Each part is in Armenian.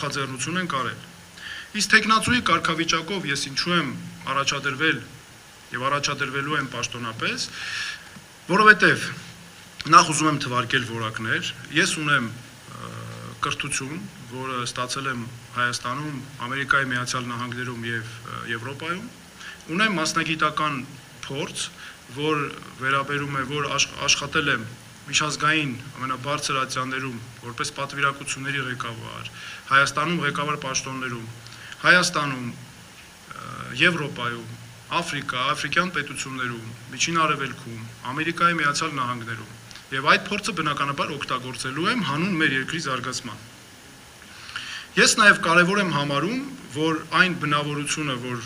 նախաձեռնություն են կարել։ Իսկ տեխնացուի կարգավիճակով ես ինչու եմ առաջադրվել եւ առաջադրվելու եմ պաշտոնապես, որովհետեւ նախ ուզում եմ թվարկել որակներ, ես ունեմ կրթություն, որը ստացել եմ Հայաստանում, Ամերիկայի Միացյալ Նահանգներում եւ Եվրոպայում, ունեմ մասնագիտական փորձ, որ վերաբերում է, որ աշխատել եմ միջազգային ամենաբարձր ատյաններում որպես պատվիրակությունների ղեկավար, Հայաստանում ղեկավար պաշտոններում, Հայաստանում, Եվրոպայում, Աֆրիկյան պետություններում, Միջին Արևելքում, Ամերիկայի Միացյալ Նահանգներում եւ այդ փորձը բնականաբար օգտագործելու եմ հանուն մեր երկրի զարգացման։ Ես նաեւ կարեւոր եմ համարում, որ այն բնավորությունը, որ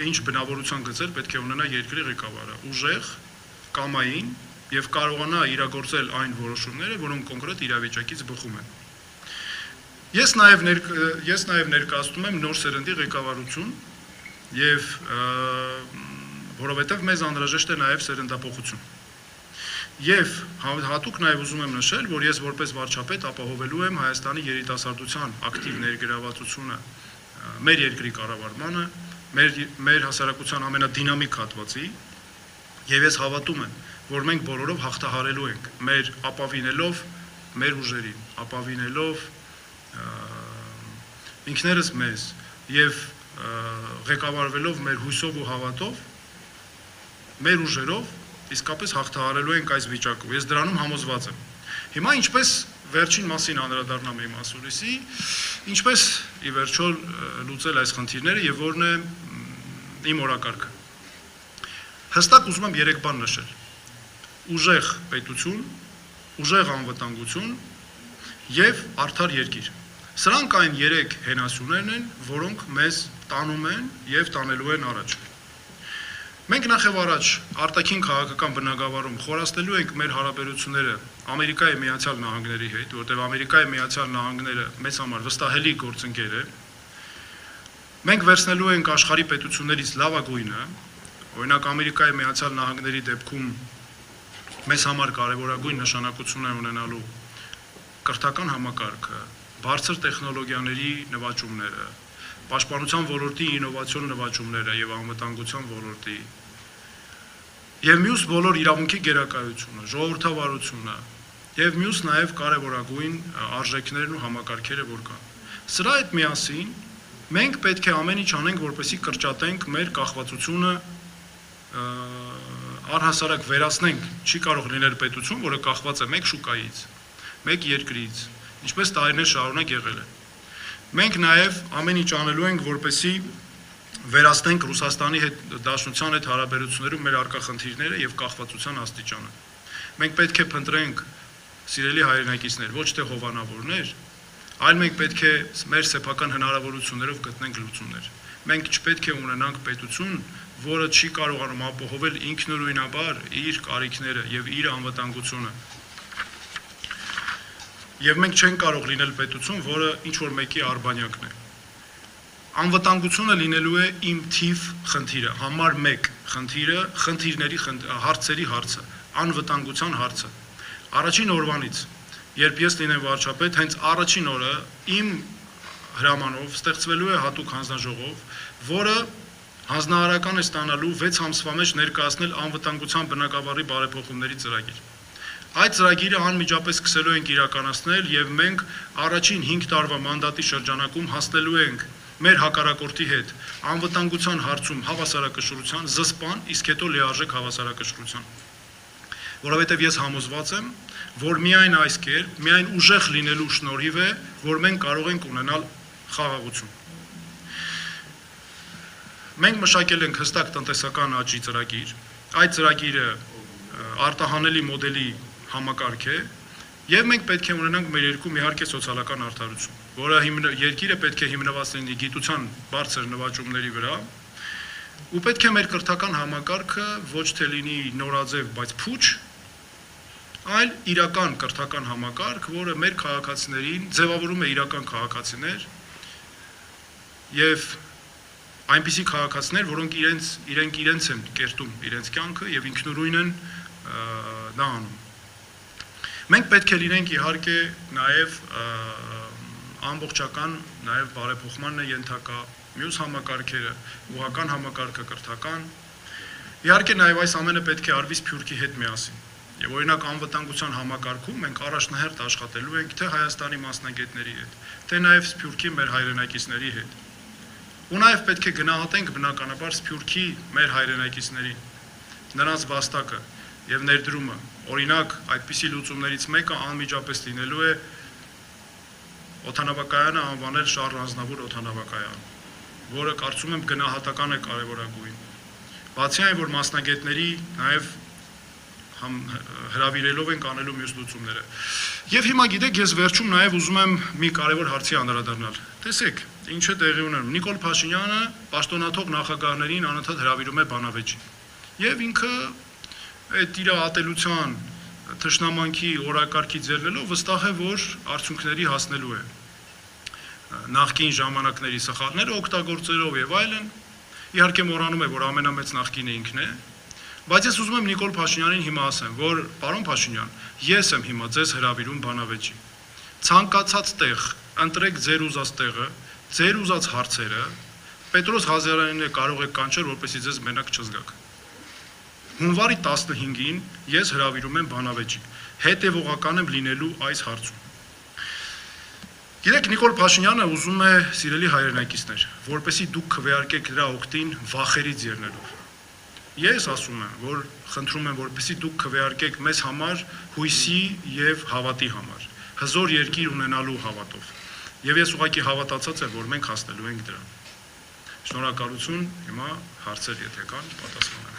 ինչ բնավորության գծեր պետք է ունենա երկրի ղեկավարը, ուժեղ, կամային եւ կարողանա իրագործել այն որոշումները, որոնք կոնկրետ իրավիճակից բխում են։ Ես նաեւ ներկայացնում եմ նոր սերնդի ղեկավարություն եւ որովհետեւ մեզ անհրաժեշտ է նաեւ սերնդափոխություն։ Եվ հատուկ նաեւ ուզում եմ նշել, որ ես որպես վարչապետ ապահովելու եմ Հայաստանի երիտասարդության ակտիվ ներգրավվածությունը մեր երկրի կառավարմանը, մեր հասարակության ամենադինամիկ հատվածի, եւ ես հավատում եմ, որ մենք բոլորով հաղթահարելու ենք, մեր ապավինելով մեր ուժերին, ապավինելով ինքներս մեզ եւ ղեկավարվելով մեր հույսով ու հավատով, մեր ուժերով իսկապես հաղթահարելու ենք այս վիճակը։ Ես դրանում համոզված եմ։ Հիմա ինչպես վերջին մասին անդրադառնամ իմ ասուլիսի, ինչպես ի վերջո լուծել այս խնդիրները եւ որն է իմ օրակարգը։ Հստակ ուզում եմ 3 բան նշել. ուժեղ պետություն, ուժեղ անվտանգություն եւ արդար երկիր։ Սրանք այն 3 հենասյուներն են, որոնք մեզ տանում են եւ տանելու են առաջ։ Մենք նախ եւ առաջ արտաքին քաղաքական բնագավառում խորացնելու ենք մեր հարաբերությունները Ամերիկայի Միացյալ Նահանգների հետ, որտեղ Ամերիկայի Միացյալ Նահանգները մեզ համար վստահելի գործընկեր է։ Մենք վերցնելու ենք աշխարհի պետություններից լավագույնը, օրինակ Ամերիկայի Միացյալ Նահանգների դեպքում մեզ համար կարևորագույն նշանակություն է ունենալու կրթական համակարգը, բարձր տեխնոլոգիաների նվաճումները, պաշտպանության ոլորտի ինովացիոն նվաճումները եւ անվտանգության ոլորտի եւ մյուս բոլոր իրավունքի գերակայությունը, ժողովրդավարությունը եւ մյուս նաեւ կարեւորագույն արժեքներն ու համակարգերը, որ կան։ Սրա հետ միասին մենք պետք է ամեն ինչ անենք, որպեսզի կրճատենք մեր կախվածությունը, առհասարակ վերացնենք, չի կարող լինել պետություն, որը կախված է մեկ շուկայից, մեկ երկրից, ինչպես տարիներ շարունակ եղել է։ Մենք նաև ամեն ինչ անելու ենք, որպեսզի վերացնենք Ռուսաստանի հետ Դաշնության հետ հարաբերություններում մեր առկա խնդիրները եւ կախվածության աստիճանը։ Մենք պետք է փնտրենք, սիրելի հայրենակիցներ, ոչ թե հովանավորներ, այլ մենք պետք է մեր սեփական հնարավորություններով գտնենք լուծումներ։ Մենք չպետք է ունենանք պետություն, որը չի կարողանում ապահովել ինքնուրույնաբար իր կարիքները եւ իր անվտանգությունը։ Եվ մենք չենք կարող լինել պետություն, որը ինչ-որ մեկի արբանյակն է։ Անվտանգությունը լինելու է իմ թիվ խնդիրը, համար 1 խնդիրը, խնդիրների հարցերի հարցը, անվտանգության հարցը։ Առաջին օրվանից, երբ ես լինեմ վարչապետ, հենց առաջին օրը իմ հրամանով ստեղծվելու է հատուկ հանձնաժողով, որը հանձնարարական է ստանալու 6 ամսվա մեջ ներկայացնել անվտանգության բնագավառի բարեփոխումների ծրագիր։ Այդ ծրագիրը անմիջապես սկսելու ենք իրականացնել եւ մենք առաջին 5 տարվա մանդատի շրջանակում հասնելու ենք մեր հակառակորդի հետ անվտանգության հարցում հավասարակշռության, զսպան, իսկ հետո լիարժեք հավասարակշռության։ Որովհետեւ ես համոզված եմ, որ միայն այս կերպ, միայն ուժեղ լինելու շնորհիվ է, որ մենք կարող ենք ունենալ խաղաղություն։ Մենք մշակել ենք հստակ տնտեսական աճի ծրագիր, այդ ծրագիրը արտահանելի մոդելի համակարգ է եւ մենք պետք է ունենանք մեր երկում իհարկե սոցիալական արդարություն, որը երկիրը պետք է հիմնված լինի գիտության բարձր նվաճումների վրա ու պետք է մեր կրթական համակարգը ոչ թե լինի նորաձև, բայց փուչ, այլ իրական կրթական համակարգ, որը մեր քաղաքացիներին ձևավորում է իրական քաղաքացիներ եւ այնպիսի քաղաքացիներ, որոնք իրենց են կերտում իրենց կյանքը եւ ինքնուրույն են դա անում։ Մենք պետք է լինենք իհարկե նաև ամբողջական նաև բարեփոխմանն է ենթակա, մյուս համակարգերը, ուղղական համակարգը, կրթական։ Իհարկե նաև այս ամենը պետք է արվի Սփյուռքի հետ միասին։ Եվ օրինակ անվտանգության համակարգում մենք առաջնահերթ աշխատելու ենք թե Հայաստանի մասնագետների հետ, թե նաև Սփյուռքի մեր հայրենակիցների հետ։ Ու նաև պետք է գնահատենք բնականաբար Սփյուռքի մեր հայրենակիցների նրանց վաստակը եւ ներդրումը։ Օրինակ, այդպիսի լուծումներից մեկը անմիջապես լինելու է օդանավակայանը անվանել Շարլ Ազնավուր օդանավակայան, որը կարծում եմ գնահատական է կարևորագույն։ Բացի այն, որ մասնագետների նաև հրավիրելով ենք անելու մյուս լուծումները։ Եվ հիմա գիտեք, ես վերջում նաև ուզում եմ մի կարևոր հարցի անդրադառնալ։ Տեսեք, ինչ է տեղի ունենում։ Նիկոլ Փաշինյանը պաշտոնաթող նախագահներին անընդհատ հրավիրում է բանավեճի։ Եվ ինքը այդ իր ատելության, թշնամանքի օրակարգի ձեռնելով վստահ է, որ արդյունքների հասնելու է։ Նախկին ժամանակների սխալները օգտագործելով եւ այլն, իհարկե մոռանում է, որ ամենամեծ նախկինը ինքն է, բայց ես ուզում եմ Նիկոլ Փաշինյանին հիմա ասեմ, որ պարոն Փաշինյան, ես եմ հիմա ձեզ հրավիրում բանավեճի։ Ցանկացած տեղ, ընտրեք ձեր ուզած տեղը, ձեր ուզած հարցերը, Պետրոս Ղազարյանին կարող եք կանչել, որպեսզի ձեզ մենակ չզգաք։ Հունվարի 15-ին ես հրավիրում եմ բանավեճի, հետևողական եմ լինելու այս հարցում։ Գիտեք, Նիկոլ Փաշինյանը ուզում է, սիրելի հայրենակիցներ, որպեսզի դուք քվեարկեք դրա օգտին վախերից ելնելով։ Ես ասում եմ, որ խնդրում եմ, որպեսզի դուք քվեարկեք մեզ համար հույսի եւ հավատի համար, հզոր երկիր ունենալու հավատով։ Եվ ես ուղղակի հավատացած եմ, որ մենք հասնելու ենք դրան։ Շնորհակալություն, հիմա հարցեր եթե կան, պատասխանեմ։